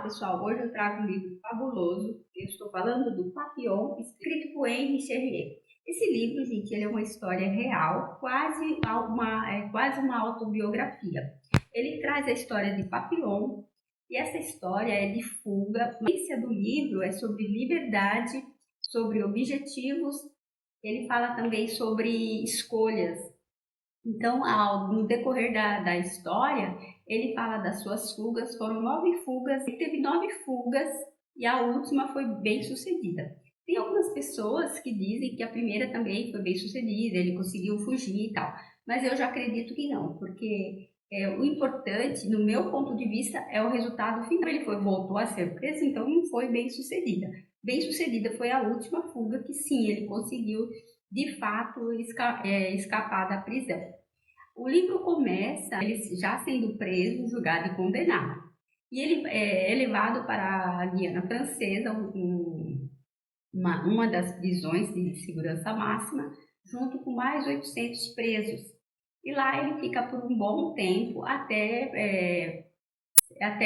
pessoal, hoje eu trago um livro fabuloso. Eu estou falando do Papillon, escrito por Henri Cherrier. Esse livro, gente, ele é uma história real, quase uma autobiografia. Ele traz a história de Papillon, e essa história é de fuga. A essência do livro é sobre liberdade, sobre objetivos. Ele fala também sobre escolhas. Então, no decorrer da história, ele fala das suas fugas, foram 9 fugas, ele teve 9 fugas e a última foi bem sucedida. Tem algumas pessoas que dizem que a primeira também foi bem sucedida, ele conseguiu fugir e tal, mas eu já acredito que não, porque o importante, no meu ponto de vista, é o resultado final. Ele voltou a ser preso, então não foi bem sucedida. Bem sucedida foi a última fuga, que sim, ele conseguiu de fato escapar da prisão. O livro começa ele já sendo preso, julgado e condenado. E ele é levado para a Guiana Francesa, uma das prisões de segurança máxima, junto com mais 800 presos. E lá ele fica por um bom tempo até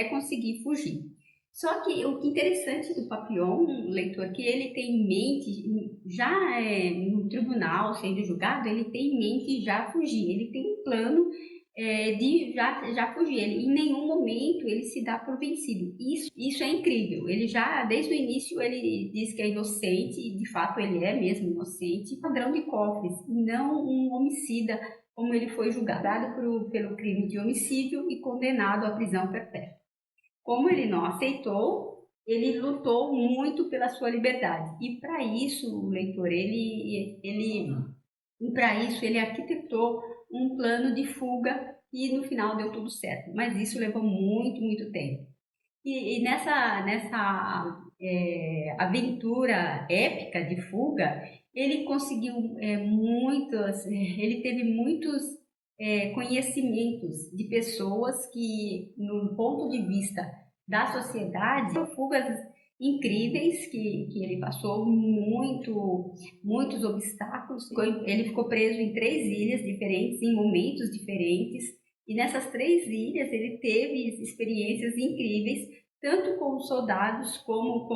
conseguir fugir. Só que o interessante do Papillon, leitor, que ele tem em mente, já no tribunal sendo julgado, ele tem em mente já fugir, ele tem um plano de já fugir, ele, em nenhum momento ele se dá por vencido. Isso é incrível, ele já, desde o início, ele diz que é inocente, e de fato ele é mesmo inocente, ladrão de cofres, não um homicida, como ele foi julgado pelo crime de homicídio e condenado à prisão perpétua. Como ele não aceitou, ele lutou muito pela sua liberdade. E para isso, o leitor, para isso ele arquitetou um plano de fuga e no final deu tudo certo. Mas isso levou muito, muito tempo. E nessa aventura épica de fuga, ele conseguiu ele teve muitos conhecimentos de pessoas que, no ponto de vista da sociedade, foram fugas incríveis que ele passou muitos obstáculos. Ele ficou preso em 3 ilhas diferentes, em momentos diferentes. E nessas 3 ilhas ele teve experiências incríveis, tanto com os soldados como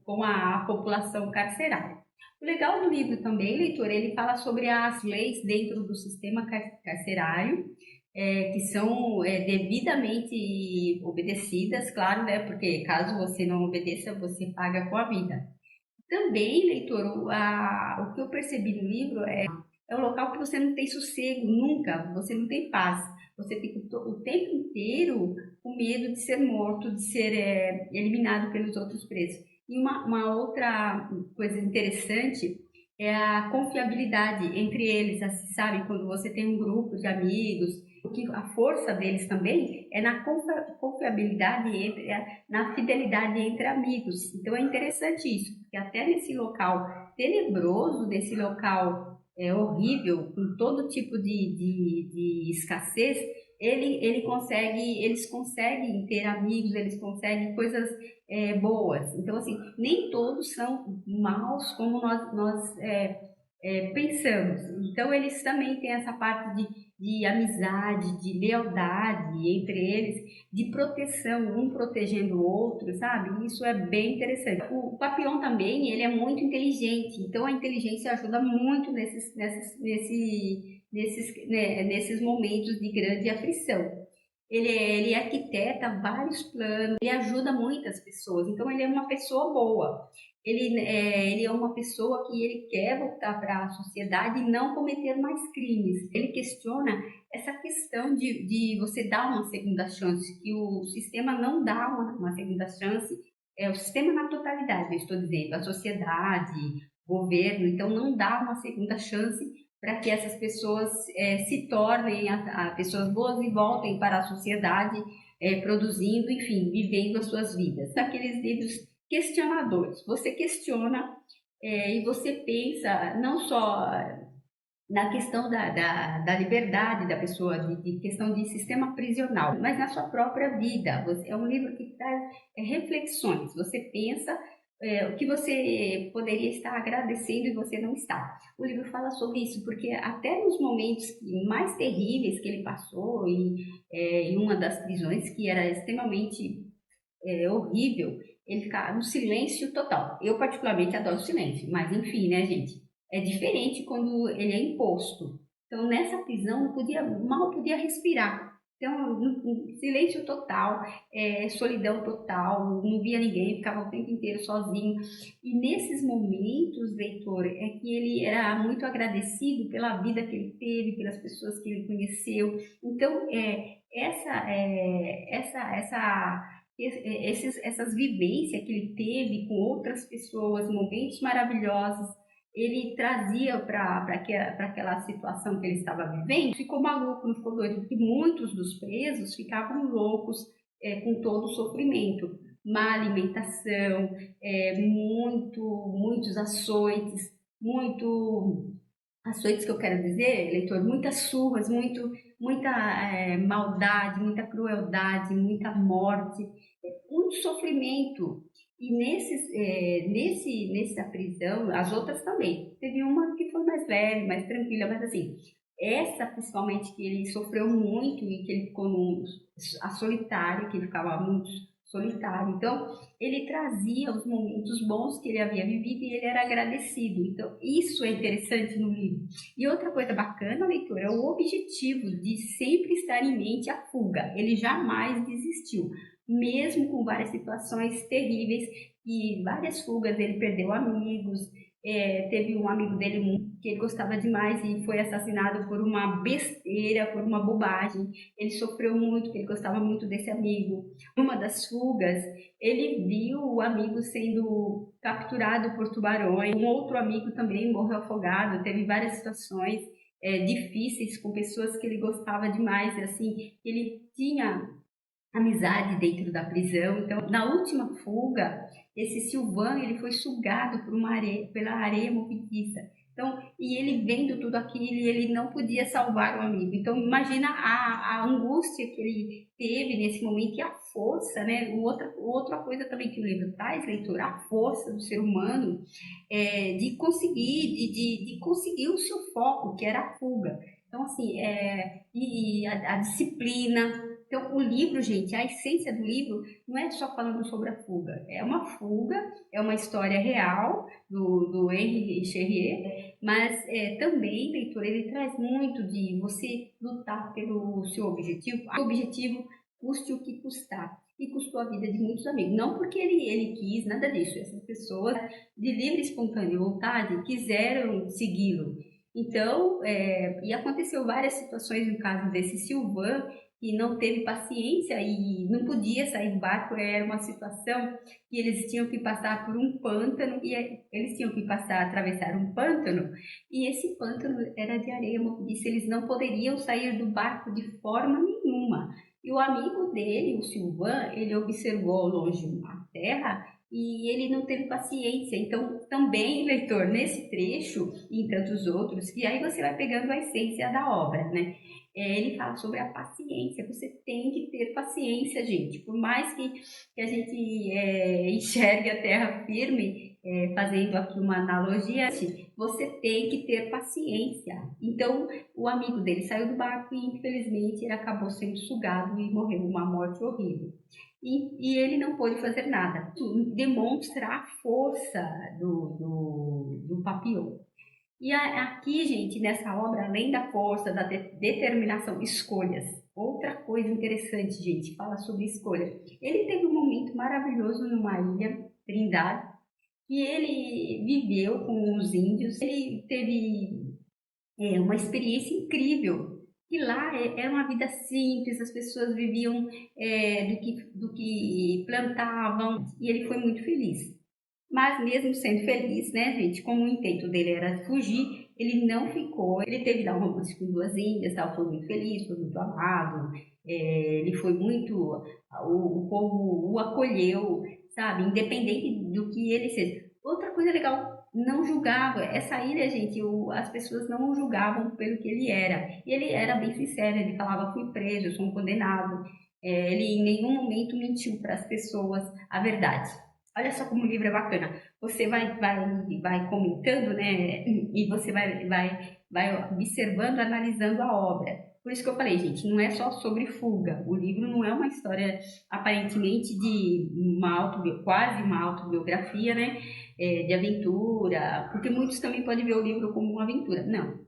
com a população carcerária. O legal do livro também, leitor, ele fala sobre as leis dentro do sistema carcerário, que são devidamente obedecidas, claro, né? Porque caso você não obedeça, você paga com a vida. Também, leitor, o que eu percebi no livro é um local que você não tem sossego, nunca, você não tem paz. Você fica o tempo inteiro com medo de ser morto, de ser eliminado pelos outros presos. E uma outra coisa interessante é a confiabilidade entre eles, assim, sabe? Quando você tem um grupo de amigos, a força deles também é na confiabilidade, na fidelidade entre amigos. Então é interessante isso, porque até nesse local tenebroso, nesse local horrível, com todo tipo de escassez, eles conseguem ter amigos, eles conseguem coisas boas. Então, assim, nem todos são maus como nós pensamos. Então, eles também têm essa parte de amizade, de lealdade entre eles, de proteção, um protegendo o outro, sabe? Isso é bem interessante. O Papillon também, ele é muito inteligente, então a inteligência ajuda muito nesses momentos de grande aflição. Ele arquiteta vários planos, ele ajuda muitas pessoas, então ele é uma pessoa boa. Ele é uma pessoa que ele quer voltar para a sociedade e não cometer mais crimes. Ele questiona essa questão de você dar uma segunda chance, que o sistema não dá uma segunda chance, o sistema na totalidade, eu estou dizendo, a sociedade, o governo, então não dá uma segunda chance para que essas pessoas se tornem pessoas boas e voltem para a sociedade, produzindo, enfim, vivendo as suas vidas. Aqueles livros questionadores, você questiona e você pensa não só na questão da liberdade da pessoa, de questão de sistema prisional, mas na sua própria vida. É um livro que traz reflexões, você pensa o que você poderia estar agradecendo e você não está. O livro fala sobre isso, porque até nos momentos mais terríveis que ele passou, em uma das prisões que era extremamente horrível, ele ficava no silêncio total. Eu particularmente adoro silêncio, mas enfim, né, gente? É diferente quando ele é imposto. Então, nessa prisão, não podia, mal podia respirar. Então, silêncio total, solidão total, não via ninguém, ficava o tempo inteiro sozinho. E nesses momentos, leitor, é que ele era muito agradecido pela vida que ele teve, pelas pessoas que ele conheceu. Então, essas vivências que ele teve com outras pessoas, momentos maravilhosos, ele trazia para aquela situação que ele estava vivendo, ficou maluco, não ficou doido, porque muitos dos presos ficavam loucos com todo o sofrimento, má alimentação, muitos açoites, açoites que eu quero dizer, leitor, muitas surras, muita maldade, muita crueldade, muita morte, muito sofrimento. E nessa prisão, as outras também. Teve uma que foi mais leve, mais tranquila, mas assim, essa principalmente que ele sofreu muito e que ele ficou a solitário, que ele ficava muito solitário. Então, ele trazia os momentos bons que ele havia vivido e ele era agradecido. Então, isso é interessante no livro. E outra coisa bacana, leitor, é o objetivo de sempre estar em mente a fuga. Ele jamais desistiu, mesmo com várias situações terríveis e várias fugas. Ele perdeu amigos, teve um amigo dele que ele gostava demais e foi assassinado por uma besteira, por uma bobagem. Ele sofreu muito, porque ele gostava muito desse amigo. Numa das fugas, ele viu o amigo sendo capturado por tubarões. Um outro amigo também morreu afogado. Teve várias situações difíceis com pessoas que ele gostava demais. Assim, ele tinha amizade dentro da prisão. Então, na última fuga, esse Silvan ele foi sugado por pela areia movediça. Então, e ele vendo tudo aquilo, ele não podia salvar o amigo. Então, imagina a angústia que ele teve nesse momento e a força, né? Outra coisa também que o livro traz, leitor, a força do ser humano de conseguir, de conseguir o seu foco, que era a fuga. Então, assim, e a disciplina. Então, o livro, gente, a essência do livro não é só falando sobre a fuga. É uma fuga, é uma história real do Henry Cherrier, mas também, leitor, ele traz muito de você lutar pelo seu objetivo. O objetivo custe o que custar. E custou a vida de muitos amigos. Não porque ele quis, nada disso. Essas pessoas, de livre e espontânea vontade, quiseram segui-lo. Então, e aconteceu várias situações no caso desse Silvan, que não teve paciência e não podia sair do barco. Era uma situação que eles tinham que passar por um pântano e eles tinham que atravessar um pântano, e esse pântano era de areia movediça. Eles não poderiam sair do barco de forma nenhuma. E o amigo dele, o Silvan, ele observou ao longe a terra e ele não teve paciência. Então, também, leitor, nesse trecho e em tantos outros, que aí você vai pegando a essência da obra, né? Ele fala sobre a paciência. Você tem que ter paciência, gente. Por mais que a gente enxergue a terra firme, fazendo aqui uma analogia, você tem que ter paciência. Então, o amigo dele saiu do barco e, infelizmente, ele acabou sendo sugado e morreu uma morte horrível. E ele não pôde fazer nada. Demonstra a força do Papillon. E aqui, gente, nessa obra, além da força, da determinação, escolhas. Outra coisa interessante, gente, fala sobre escolha. Ele teve um momento maravilhoso numa ilha, Trindade, que ele viveu com os índios. Ele teve uma experiência incrível. E lá era uma vida simples, as pessoas viviam do que plantavam, e ele foi muito feliz. Mas mesmo sendo feliz, né, gente, como o intento dele era fugir, ele não ficou. Ele teve lá um romance com duas índias, tal, foi muito feliz, foi muito amado. Ele foi muito. O povo o acolheu, sabe, independente do que ele seja. Outra coisa legal, não julgava. Essa ilha, gente, as pessoas não o julgavam pelo que ele era. E ele era bem sincero, ele falava: fui preso, eu sou um condenado. Ele em nenhum momento mentiu para as pessoas a verdade. Olha só como o livro é bacana. Você vai comentando, né? E você vai observando, analisando a obra. Por isso que eu falei, gente, não é só sobre fuga. O livro não é uma história aparentemente de quase uma autobiografia, né? De aventura, porque muitos também podem ver o livro como uma aventura. Não,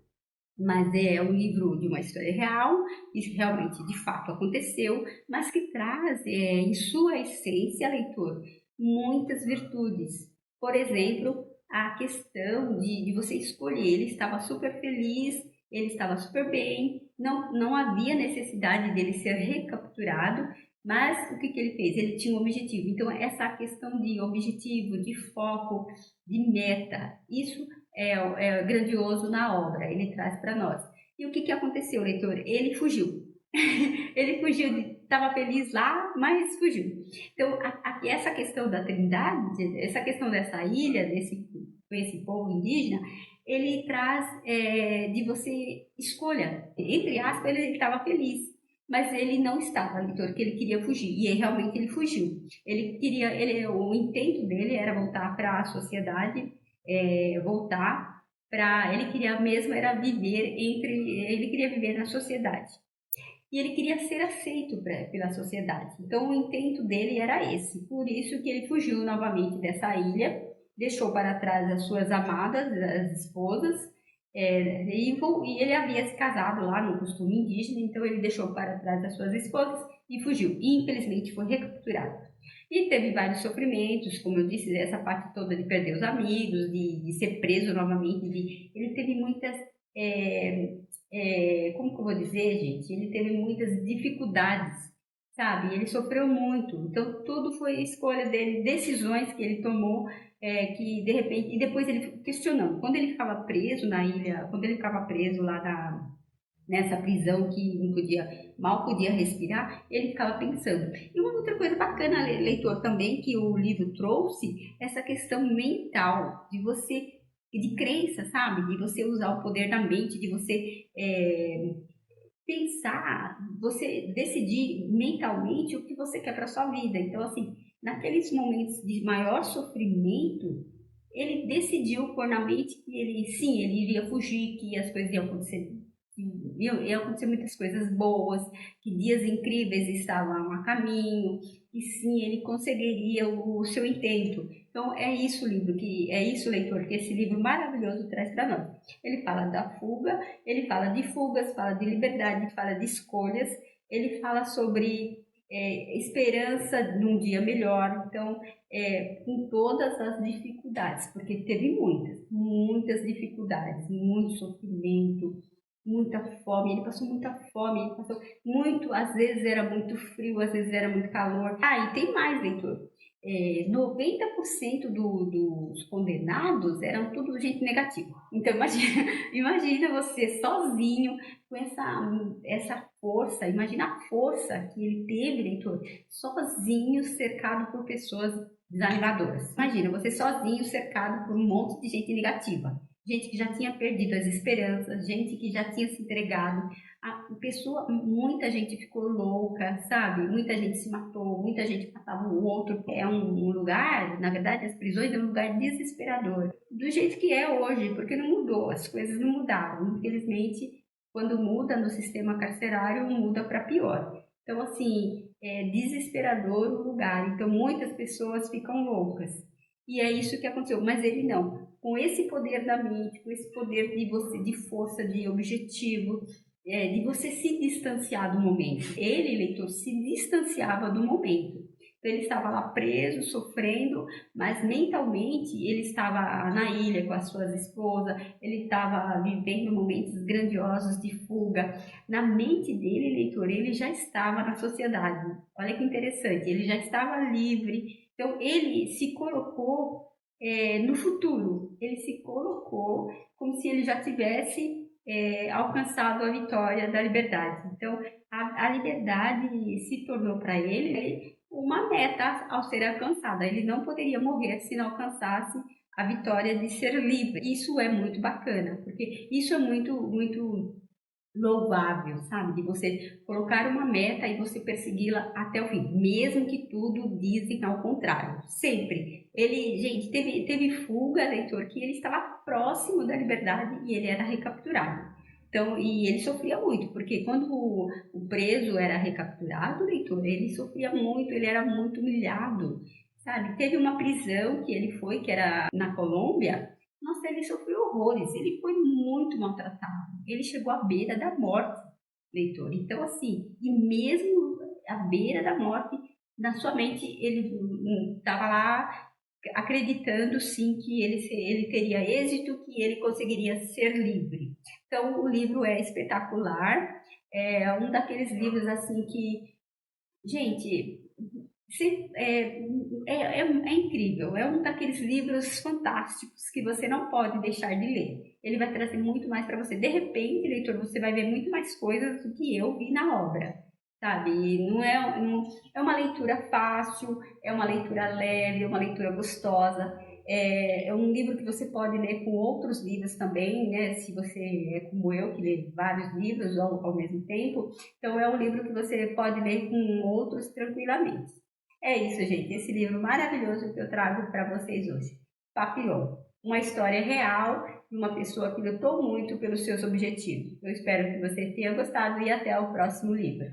mas é um livro de uma história real, isso realmente de fato aconteceu, mas que traz em sua essência, leitor, muitas virtudes. Por exemplo, a questão de você escolher. Ele estava super feliz, ele estava super bem, não havia necessidade dele ser recapturado, mas o que ele fez? Ele tinha um objetivo. Então, essa questão de objetivo, de foco, de meta, isso é grandioso na obra, ele traz para nós. E o que aconteceu, leitor? Ele fugiu. Ele fugiu, estava feliz lá, mas fugiu. Então, essa questão da Trindade, essa questão dessa ilha, esse povo indígena, ele traz de você escolha. Entre aspas, ele estava feliz, mas ele não estava, leitor, que ele queria fugir. E realmente ele fugiu. O intento dele era voltar para a sociedade, voltar para. Ele queria mesmo era viver ele queria viver na sociedade. E ele queria ser aceito pela sociedade. Então o intento dele era esse. Por isso que ele fugiu novamente dessa ilha, deixou para trás as suas amadas, as esposas, e ele havia se casado lá no costume indígena, então ele deixou para trás as suas esposas e fugiu. E infelizmente foi recapturado. E teve vários sofrimentos, como eu disse, essa parte toda de perder os amigos, de ser preso novamente. Ele teve muitas como que eu vou dizer, gente? Ele teve muitas dificuldades, sabe? Ele sofreu muito. Então, tudo foi escolha dele, decisões que ele tomou, que de repente. E depois ele ficou questionando. Quando ele ficava preso na ilha, quando ele ficava preso lá nessa prisão que não mal podia respirar, ele ficava pensando. E uma outra coisa bacana, leitor, também, que o livro trouxe, essa questão mental, de crença, sabe? De você usar o poder da mente, de você pensar, você decidir mentalmente o que você quer para sua vida. Então, assim, naqueles momentos de maior sofrimento, ele decidiu pôr na mente que ele iria fugir, que as coisas iam acontecer, iam acontecer muitas coisas boas, que dias incríveis estavam a caminho, e sim, ele conseguiria o seu intento. Então é isso, leitor, que esse livro maravilhoso traz para nós. Ele fala da fuga, ele fala de fugas, fala de liberdade, fala de escolhas, ele fala sobre esperança num dia melhor. Então, com todas as dificuldades, porque teve muitas dificuldades, muito sofrimento, muita fome. Ele passou muita fome, ele passou muito, às vezes era muito frio, às vezes era muito calor. Ah, e tem mais, leitor. 90% dos condenados eram tudo gente negativa. Então imagina você sozinho com essa força, imagina a força que ele teve, leitor, sozinho, cercado por pessoas desanimadoras. Imagina você sozinho, cercado por um monte de gente negativa. Gente que já tinha perdido as esperanças, gente que já tinha se entregado. Muita gente ficou louca, sabe? Muita gente se matou, muita gente matava o outro. É um lugar, na verdade, as prisões é um lugar desesperador. Do jeito que é hoje, porque não mudou, as coisas não mudaram. Infelizmente, quando muda no sistema carcerário, muda para pior. Então, assim, é desesperador o lugar. Então, muitas pessoas ficam loucas. E é isso que aconteceu. Mas ele não. Com esse poder da mente, com esse poder de força, de objetivo, de você se distanciar do momento. Ele, leitor, se distanciava do momento. Então, ele estava lá preso, sofrendo, mas mentalmente ele estava na ilha com as suas esposas, ele estava vivendo momentos grandiosos de fuga. Na mente dele, leitor, ele já estava na sociedade. Olha que interessante, ele já estava livre. Então, ele se colocou no futuro, ele se colocou como se ele já tivesse alcançado a vitória da liberdade. Então, a liberdade se tornou para ele uma meta ao ser alcançada. Ele não poderia morrer se não alcançasse a vitória de ser livre. Isso é muito bacana, porque isso é muito, muito louvável, sabe? De você colocar uma meta e você persegui-la até o fim, mesmo que tudo dizem ao contrário. Sempre. Ele, gente, teve fuga, leitor, que ele estava próximo da liberdade e ele era recapturado. Então, e ele sofria muito, porque quando o preso era recapturado, leitor, ele sofria muito, ele era muito humilhado, sabe? Teve uma prisão que ele foi, que era na Colômbia. Nossa, ele sofreu horrores, ele foi muito maltratado, ele chegou à beira da morte, leitor. Então, assim, e mesmo à beira da morte, na sua mente, ele estava lá acreditando sim que ele teria êxito, que ele conseguiria ser livre. Então o livro é espetacular, é um daqueles livros assim que, gente, é incrível, é um daqueles livros fantásticos que você não pode deixar de ler. Ele vai trazer muito mais para você. De repente, leitor, você vai ver muito mais coisas do que eu vi na obra, sabe? É uma leitura fácil, é uma leitura leve, é uma leitura gostosa. É um livro que você pode ler com outros livros também, né? Se você é como eu, que lê vários livros ao mesmo tempo. Então, é um livro que você pode ler com outros tranquilamente. É isso, gente. Esse livro maravilhoso que eu trago para vocês hoje. Papillon. Uma história real de uma pessoa que lutou muito pelos seus objetivos. Eu espero que você tenha gostado e até o próximo livro.